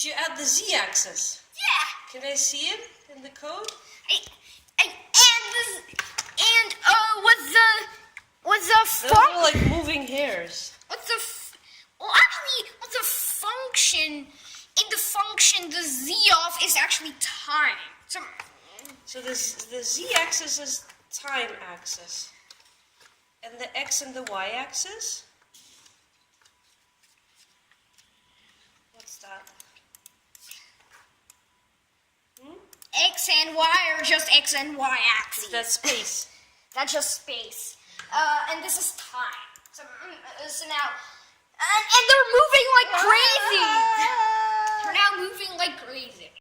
you add the z-axis? Yeah. Can I see it in the code? What's the Those are like moving hairs. what's the function? In the function, the z of is actually time. So the z-axis is time axis. And the x and the y-axis? What's that? X and Y are just X and Y axes. That's space. That's just space. And this is time. So now, and they're moving like crazy. They're now moving like crazy.